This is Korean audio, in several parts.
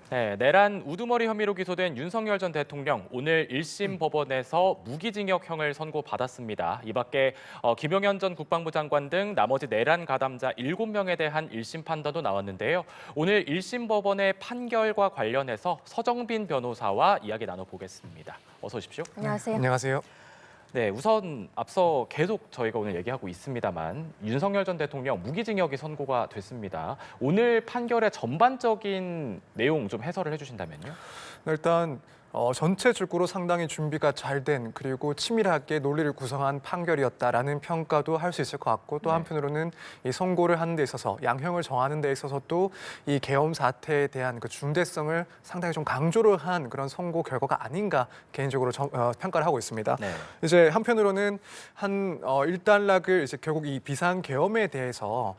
네, 내란 우두머리 혐의로 기소된 윤석열 전 대통령 오늘 1심 법원에서 무기징역형을 선고받았습니다. 이 밖에 김용현 전 국방부 장관 등 나머지 내란 가담자 7명에 대한 1심 판단도 나왔는데요. 오늘 1심 법원의 판결과 관련해서 서정빈 변호사와 이야기 나눠보겠습니다. 어서 오십시오. 안녕하세요. 안녕하세요. 네, 우선 앞서 계속 저희가 오늘 얘기하고 있습니다만 윤석열 전 대통령 무기징역이 선고가 됐습니다. 오늘 판결의 전반적인 내용 좀 해설을 해주신다면요. 일단 전체 출구로 상당히 준비가 잘 된 그리고 치밀하게 논리를 구성한 판결이었다라는 평가도 할 수 있을 것 같고 또 네. 한편으로는 이 선고를 하는 데 있어서 양형을 정하는 데 있어서 또 이 계엄 사태에 대한 그 중대성을 상당히 좀 강조를 한 그런 선고 결과가 아닌가 개인적으로 평가를 하고 있습니다. 네. 이제 한편으로는 한 일단락을 이제 결국 이 비상 계엄에 대해서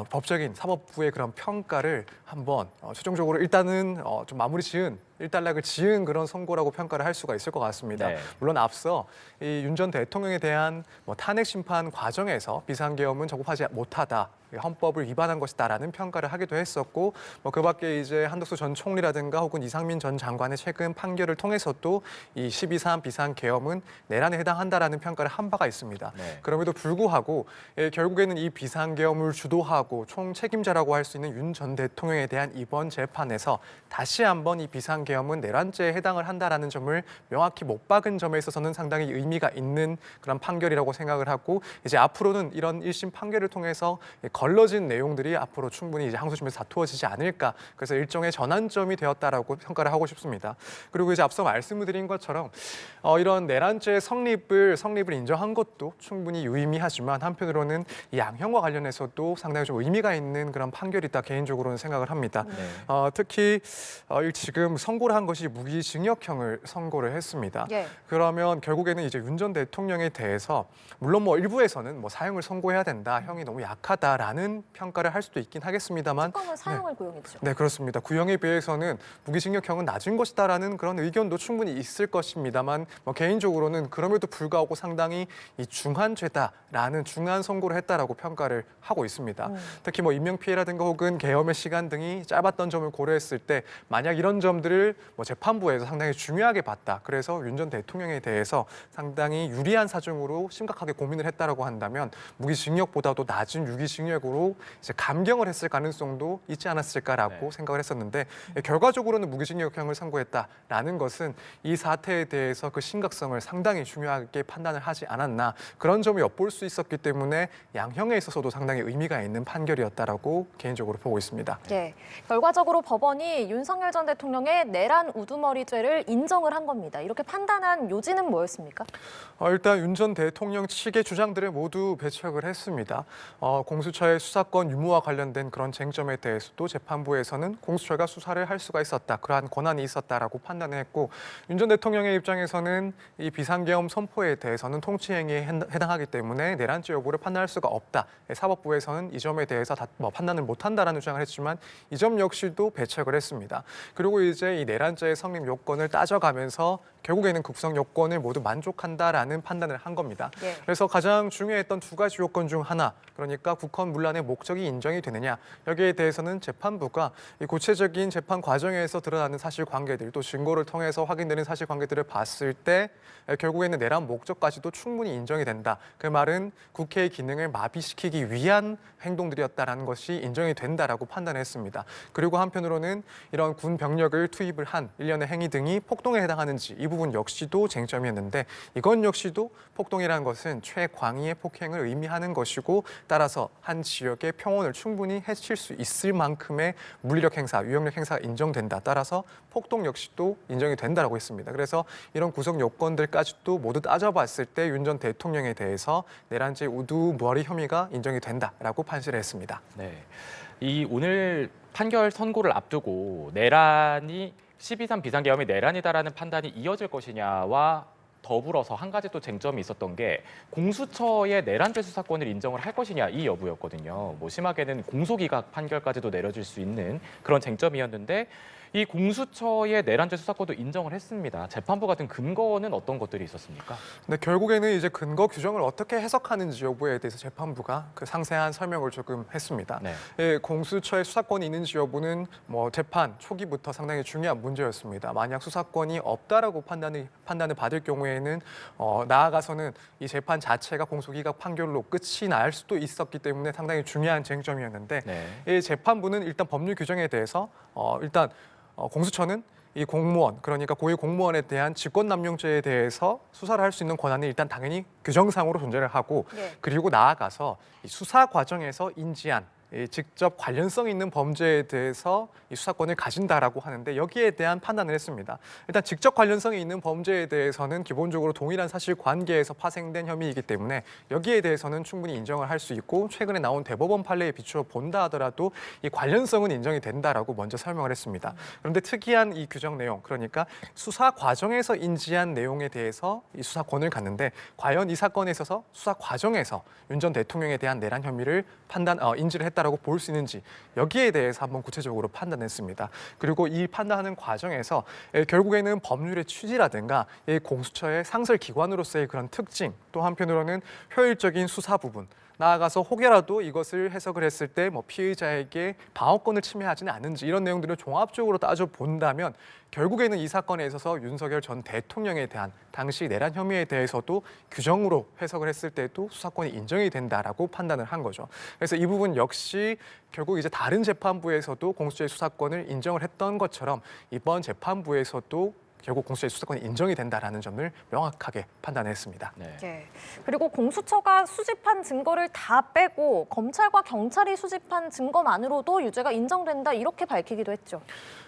법적인 사법부의 그런 평가를 한번 최종적으로 일단은 좀 마무리 지은 일단락을 지은 그런 선고라고 평가를 할 수가 있을 것 같습니다. 네. 물론 앞서 이 윤 전 대통령에 대한 탄핵 심판 과정에서 비상계엄은 적법하지 못하다. 헌법을 위반한 것이다라는 평가를 하기도 했었고 그 밖에 이제 한덕수 전 총리라든가 혹은 이상민 전 장관의 최근 판결을 통해서도 이 12.3 비상계엄은 내란에 해당한다라는 평가를 한 바가 있습니다. 네. 그럼에도 불구하고 결국에는 이 비상계엄을 주도하고 총책임자라고 할 수 있는 윤 전 대통령에 대한 이번 재판에서 다시 한번 이 비상계엄은 내란죄에 해당을 한다라는 점을 명확히 못 박은 점에 있어서는 상당히 의미가 있는 그런 판결이라고 생각을 하고 이제 앞으로는 이런 1심 판결을 통해서 걸러진 내용들이 앞으로 충분히 이제 항소심에서 다투어지지 않을까. 그래서 일종의 전환점이 되었다라고 평가를 하고 싶습니다. 그리고 이제 앞서 말씀을 드린 것처럼 이런 내란죄 성립을 인정한 것도 충분히 유의미하지만 한편으로는 이 양형과 관련해서도 상당히 좀 의미가 있는 그런 판결이다 개인적으로는 생각을 합니다. 네. 특히 지금 선고를 한 것이 무기징역형을 선고를 했습니다. 예. 그러면 결국에는 이제 윤 전 대통령에 대해서 물론 일부에서는 사형을 선고해야 된다, 형이 너무 약하다라는 평가를 할 수도 있긴 하겠습니다만 특검은 사형을 구형했죠. 네, 그렇습니다. 구형에 비해서는 무기징역형은 낮은 것이다라는 그런 의견도 충분히 있을 것입니다만 개인적으로는 그럼에도 불구하고 상당히 이 중한 죄다라는 중한 선고를 했다라고 평가를 하고 있습니다. 특히 인명피해라든가 혹은 계엄의 시간 등이 짧았던 점을 고려했을 때 만약 이런 점들을 재판부에서 상당히 중요하게 봤다. 그래서 윤 전 대통령에 대해서 상당히 유리한 사정으로 심각하게 고민을 했다라고 한다면 무기징역보다도 낮은 유기징역으로 이제 감경을 했을 가능성도 있지 않았을까라고 네. 생각을 했었는데 결과적으로는 무기징역형을 선고했다라는 것은 이 사태에 대해서 그 심각성을 상당히 중요하게 판단을 하지 않았나 그런 점을 엿볼 수 있었기 때문에 양형에 있어서도 상당히 의미가 있는 판결이었다라고 개인적으로 보고 있습니다. 예. 결과적으로 법원이 윤석열 전 대통령의 내란 우두머리죄를 인정을 한 겁니다. 이렇게 판단한 요지는 뭐였습니까? 일단 윤 전 대통령 측의 주장들을 모두 배척을 했습니다. 공수처의 수사권 유무와 관련된 그런 쟁점에 대해서도 재판부에서는 공수처가 수사를 할 수가 있었다. 그러한 권한이 있었다라고 판단을 했고 윤 전 대통령의 입장에서는 이 비상계엄 선포에 대해서는 통치행위에 해당하기 때문에 내란죄 여부를 판단할 수가 없다. 사법부에서는 이 점에 대해서 판단을 못한다라는 주장을 했지만 이 점 역시도 배척을 했습니다. 그리고 이제 이 내란죄의 성립 요건을 따져가면서 결국에는 국성 요건을 모두 만족한다라는 판단을 한 겁니다. 예. 그래서 가장 중요했던 두 가지 요건 중 하나, 그러니까 국헌 문란의 목적이 인정이 되느냐, 여기에 대해서는 재판부가 이 구체적인 재판 과정에서 드러나는 사실관계들, 또 증거를 통해서 확인되는 사실관계들을 봤을 때 결국에는 내란 목적까지도 충분히 인정이 된다. 그 말은 국회의 기능을 마비시키기 위한 행동들이었다라는 것이 인정이 된다라고 판단했습니다. 그리고 한편으로는 이런 군 병력을 투입을 한 일련의 행위 등이 폭동에 해당하는지 이 부분 역시도 쟁점이었는데 이건 역시도 폭동이라는 것은 최광의의 폭행을 의미하는 것이고 따라서 한 지역의 평온을 충분히 해칠 수 있을 만큼의 물리력 행사, 위협력 행사가 인정된다. 따라서 폭동 역시도 인정이 된다라고 했습니다. 그래서 이런 구성 요건들까지도 모두 따져봤을 때 윤 전 대통령에 대해서 내란죄 우두머리 혐의가 인정이 된다라고 판시를 했습니다. 네. 이 오늘 판결 선고를 앞두고 내란이 12.3 비상계엄이 내란이다라는 판단이 이어질 것이냐와 더불어서 한 가지 또 쟁점이 있었던 게 공수처의 내란죄 수사권을 인정을 할 것이냐 이 여부였거든요. 심하게는 공소기각 판결까지도 내려질 수 있는 그런 쟁점이었는데 이 공수처의 내란죄 수사권도 인정을 했습니다. 재판부 같은 근거는 어떤 것들이 있었습니까? 근데 결국에는 이제 근거 규정을 어떻게 해석하는지 여부에 대해서 재판부가 그 상세한 설명을 조금 했습니다. 네. 예, 공수처의 수사권이 있는지 여부는 뭐 재판 초기부터 상당히 중요한 문제였습니다. 만약 수사권이 없다라고 판단을 받을 경우에는 나아가서는 이 재판 자체가 공소기각 판결로 끝이 날 수도 있었기 때문에 상당히 중요한 쟁점이었는데 네. 이 재판부는 일단 법률 규정에 대해서 일단 공수처는 이 공무원, 그러니까 고위 공무원에 대한 직권남용죄에 대해서 수사를 할 수 있는 권한이 일단 당연히 규정상으로 존재를 하고 네. 그리고 나아가서 이 수사 과정에서 인지한 이 직접 관련성 있는 범죄에 대해서 이 수사권을 가진다라고 하는데 여기에 대한 판단을 했습니다. 일단 직접 관련성이 있는 범죄에 대해서는 기본적으로 동일한 사실관계에서 파생된 혐의이기 때문에 여기에 대해서는 충분히 인정을 할 수 있고 최근에 나온 대법원 판례에 비추어 본다 하더라도 이 관련성은 인정이 된다라고 먼저 설명을 했습니다. 그런데 특이한 이 규정 내용, 그러니까 수사 과정에서 인지한 내용에 대해서 이 수사권을 갖는데 과연 이 사건에 있어서 수사 과정에서 윤 전 대통령에 대한 내란 혐의를 인지를 했다라고 볼 수 있는지 여기에 대해서 한번 구체적으로 판단했습니다. 그리고 이 판단하는 과정에서 결국에는 법률의 취지라든가 이 공수처의 상설 기관으로서의 그런 특징, 또 한편으로는 효율적인 수사 부분, 나아가서 혹여라도 이것을 해석을 했을 때 뭐 피의자에게 방어권을 침해하지는 않는지 이런 내용들을 종합적으로 따져 본다면 결국에는 이 사건에 있어서 윤석열 전 대통령에 대한 당시 내란 혐의에 대해서도 규정으로 해석을 했을 때도 수사권이 인정이 된다라고 판단을 한 거죠. 그래서 이 부분 역시 결국 이제 다른 재판부에서도 공수처의 수사권을 인정을 했던 것처럼 이번 재판부에서도 결국 공수처의 수사권이 인정이 된다라는 점을 명확하게 판단했습니다. 네. 네. 그리고 공수처가 수집한 증거를 다 빼고 검찰과 경찰이 수집한 증거만으로도 유죄가 인정된다 이렇게 밝히기도 했죠.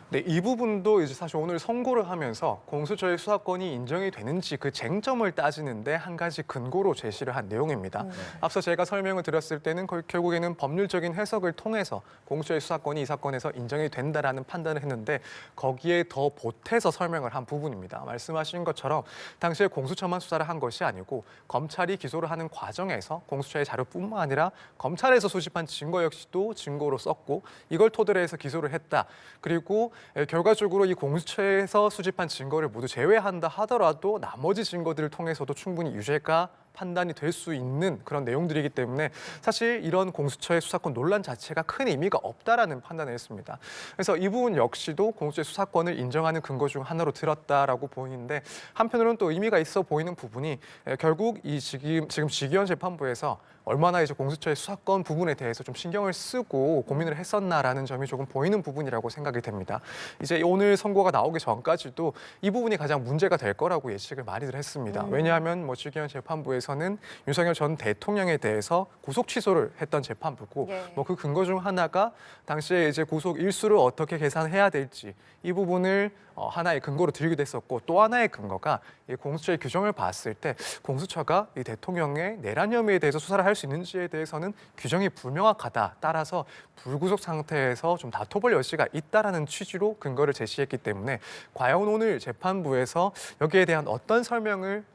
네, 이 부분도 이제 사실 오늘 선고를 하면서 공수처의 수사권이 인정이 되는지 그 쟁점을 따지는데 한 가지 근거로 제시를 한 내용입니다. 앞서 제가 설명을 드렸을 때는 결국에는 법률적인 해석을 통해서 공수처의 수사권이 이 사건에서 인정이 된다라는 판단을 했는데 거기에 더 보태서 설명을 한 부분입니다. 말씀하신 것처럼 당시에 공수처만 수사를 한 것이 아니고 검찰이 기소를 하는 과정에서 공수처의 자료뿐만 아니라 검찰에서 수집한 증거 역시도 증거로 썼고 이걸 토대로 해서 기소를 했다. 그리고 결과적으로 이 공수처에서 수집한 증거를 모두 제외한다 하더라도 나머지 증거들을 통해서도 충분히 유죄가 판단이 될 수 있는 그런 내용들이기 때문에 사실 이런 공수처의 수사권 논란 자체가 큰 의미가 없다라는 판단을 했습니다. 그래서 이 부분 역시도 공수처의 수사권을 인정하는 근거 중 하나로 들었다라고 보이는데 한편으로는 또 의미가 있어 보이는 부분이 결국 이 지금 지기현 재판부에서 얼마나 이제 공수처의 수사권 부분에 대해서 좀 신경을 쓰고 고민을 했었나라는 점이 조금 보이는 부분이라고 생각이 됩니다. 이제 오늘 선고가 나오기 전까지도 이 부분이 가장 문제가 될 거라고 예측을 많이들 했습니다. 왜냐하면 뭐 지기현 재판부에서는 윤석열 전 대통령에 대해서 구속 취소를 했던 재판부고 예. 뭐 그 근거 중 하나가 당시에 이제 구속 일수를 어떻게 계산해야 될지 이 부분을 하나의 근거로 들기도 했었고 또 하나의 근거가 이 공수처의 규정을 봤을 때 공수처가 이 대통령의 내란 혐의에 대해서 수사를 할 수 있는지에 대해서는 규정이 불명확하다. 따라서 불구속 상태에서 좀 다퉈볼 여지가 있다라는 취지로 근거를 제시했기 때문에 과연 오늘 재판부에서 여기에 대한 어떤 설명을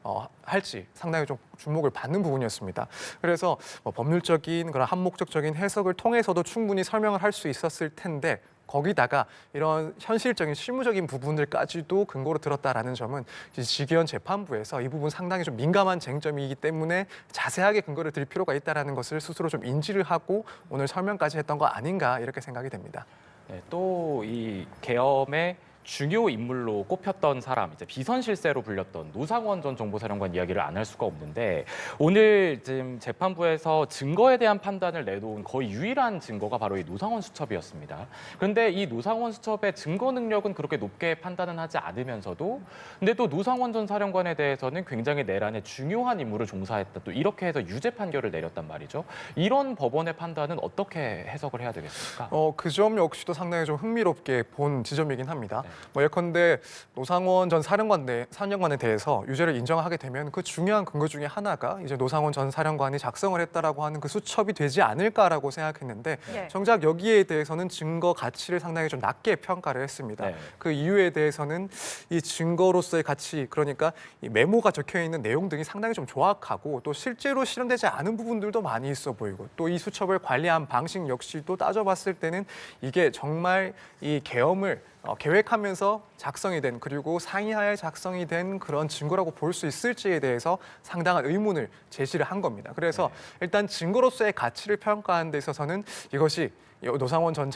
할지 상당히 좀 주목을 받는 부분이었습니다. 그래서 뭐 법률적인 그런 한목적적인 해석을 통해서도 충분히 설명을 할 수 있었을 텐데 거기다가 이런 현실적인 실무적인 부분들까지도 근거로 들었다라는 점은 지기현 재판부에서 이 부분 상당히 좀 민감한 쟁점이기 때문에 자세하게 근거를 들 필요가 있다라는 것을 스스로 좀 인지를 하고 오늘 설명까지 했던 거 아닌가 이렇게 생각이 됩니다. 네, 또 이 계엄의 중요 인물로 꼽혔던 사람, 이제 비선 실세로 불렸던 노상원 전 정보사령관 이야기를 안 할 수가 없는데 오늘 지금 재판부에서 증거에 대한 판단을 내놓은 거의 유일한 증거가 바로 이 노상원 수첩이었습니다. 그런데 이 노상원 수첩의 증거 능력은 그렇게 높게 판단은 하지 않으면서도 근데 또 노상원 전 사령관에 대해서는 굉장히 내란의 중요한 임무를 종사했다. 또 이렇게 해서 유죄 판결을 내렸단 말이죠. 이런 법원의 판단은 어떻게 해석을 해야 되겠습니까? 그 점 역시도 상당히 좀 흥미롭게 본 지점이긴 합니다. 네. 뭐 예컨대 노상원 전 사령관에 대해서 유죄를 인정하게 되면 그 중요한 근거 중에 하나가 이제 노상원 전 사령관이 작성을 했다라고 하는 그 수첩이 되지 않을까라고 생각했는데 네. 정작 여기에 대해서는 증거 가치를 상당히 좀 낮게 평가를 했습니다. 네. 그 이유에 대해서는 이 증거로서의 가치, 그러니까 이 메모가 적혀 있는 내용 등이 상당히 좀 조악하고 또 실제로 실현되지 않은 부분들도 많이 있어 보이고 또 이 수첩을 관리한 방식 역시도 따져봤을 때는 이게 정말 이 계엄을 계획하면서 작성이 된 그리고 상의하에 작성이 된 그런 증거라고 볼 수 있을지에 대해서 상당한 의문을 제시를 한 겁니다. 그래서 일단 증거로서의 가치를 평가하는 데 있어서는 이것이 노상원 전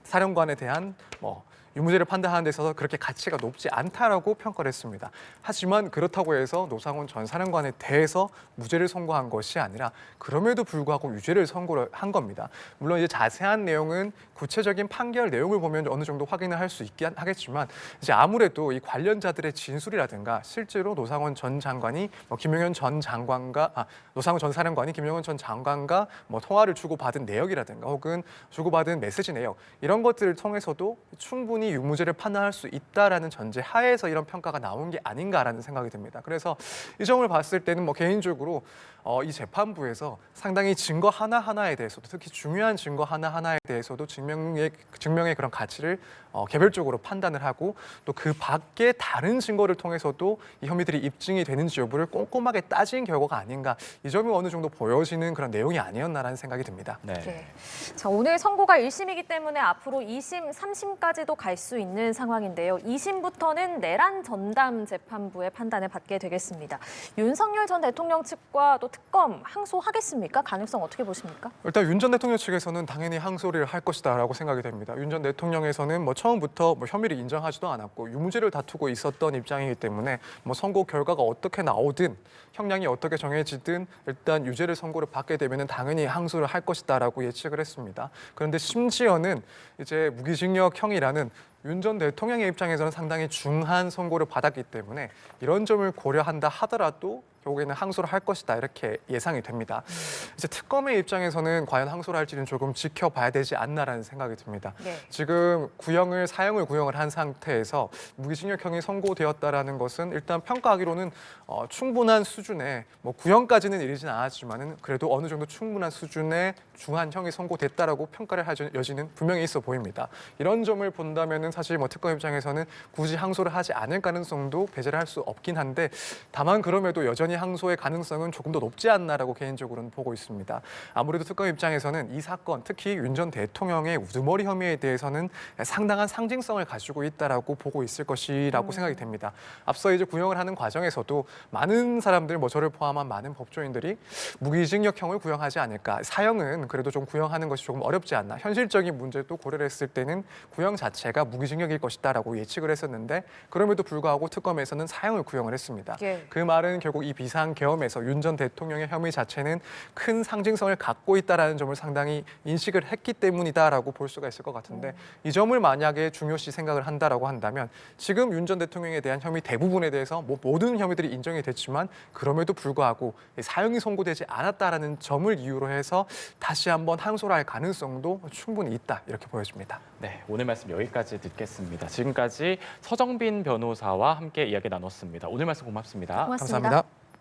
사령관에 대한 유무죄를 판단하는 데 있어서 그렇게 가치가 높지 않다라고 평가를 했습니다. 하지만 그렇다고 해서 노상원 전 사령관에 대해서 무죄를 선고한 것이 아니라 그럼에도 불구하고 유죄를 선고를 한 겁니다. 물론 이제 자세한 내용은 구체적인 판결 내용을 보면 어느 정도 확인을 할 수 있긴 하겠지만 이제 아무래도 이 관련자들의 진술이라든가 실제로 노상원 전 장관이 김용현 전 장관과 노상원 전 사령관이 김용현 전 장관과 통화를 주고받은 내역이라든가 혹은 주고받은 메시지 내역 이런 것들을 통해서도 충분히 유무죄를 판단할 수 있다라는 전제 하에서 이런 평가가 나온 게 아닌가라는 생각이 듭니다. 그래서 이 점을 봤을 때는 개인적으로 이 재판부에서 상당히 증거 하나하나에 대해서도 특히 중요한 증거 하나하나에 대해서도 증명의 그런 가치를 개별적으로 판단을 하고 또 그 밖에 다른 증거를 통해서도 이 혐의들이 입증이 되는지 여부를 꼼꼼하게 따진 결과가 아닌가 이 점이 어느 정도 보여지는 그런 내용이 아니었나라는 생각이 듭니다. 네. 네. 자, 오늘 선고가 1심이기 때문에 앞으로 2심, 3심까지도 갈 수 있는 상황인데요. 2심부터는 내란 전담 재판부의 판단을 받게 되겠습니다. 윤석열 전 대통령 측과 또 특검 항소하겠습니까? 가능성 어떻게 보십니까? 일단 윤 전 대통령 측에서는 당연히 항소를 할 것이다라고 생각이 됩니다. 윤 전 대통령에서는 처음부터 혐의를 인정하지도 않았고 유무죄를 다투고 있었던 입장이기 때문에 선고 결과가 어떻게 나오든 형량이 어떻게 정해지든 일단 유죄를 선고를 받게 되면은 당연히 항소를 할 것이다라고 예측을 했습니다. 그런데 심지어는 이제 무기징역형이라는 윤 전 대통령의 입장에서는 상당히 중한 선고를 받았기 때문에 이런 점을 고려한다 하더라도 결국에는 항소를 할 것이다 이렇게 예상이 됩니다. 이제 특검의 입장에서는 과연 항소를 할지는 조금 지켜봐야 되지 않나라는 생각이 듭니다. 네. 지금 사형을 구형을 한 상태에서 무기징역형이 선고되었다라는 것은 일단 평가하기로는 충분한 수준의 구형까지는 이르진 않았지만은 그래도 어느 정도 충분한 수준의 중한형이 선고됐다라고 평가를 할 여지는 분명히 있어 보입니다. 이런 점을 본다면은 사실 특검 입장에서는 굳이 항소를 하지 않을 가능성도 배제를 할 수 없긴 한데 다만 그럼에도 여전히 항소의 가능성은 조금 더 높지 않나라고 개인적으로는 보고 있습니다. 아무래도 특검 입장에서는 이 사건, 특히 윤 전 대통령의 우두머리 혐의에 대해서는 상당한 상징성을 가지고 있다라고 보고 있을 것이라고 생각이 됩니다. 앞서 이제 구형을 하는 과정에서도 많은 사람들, 저를 포함한 많은 법조인들이 무기징역형을 구형하지 않을까. 사형은 그래도 좀 구형하는 것이 조금 어렵지 않나. 현실적인 문제도 고려를 했을 때는 구형 자체가 무기징역일 것이다라고 예측을 했었는데 그럼에도 불구하고 특검에서는 사형을 구형을 했습니다. 예. 그 말은 결국 이 비상계엄에서 윤 전 대통령의 혐의 자체는 큰 상징성을 갖고 있다는 점을 상당히 인식을 했기 때문이다라고 볼 수가 있을 것 같은데 이 점을 만약에 중요시 생각을 한다라고 한다면 지금 윤 전 대통령에 대한 혐의 대부분에 대해서 모든 혐의들이 인정이 됐지만 그럼에도 불구하고 사형이 선고되지 않았다라는 점을 이유로 해서 다시 한번 항소를 할 가능성도 충분히 있다 이렇게 보여집니다. 네, 오늘 말씀 여기까지 듣겠습니다. 지금까지 서정빈 변호사와 함께 이야기 나눴습니다. 오늘 말씀 고맙습니다. 고맙습니다. 감사합니다.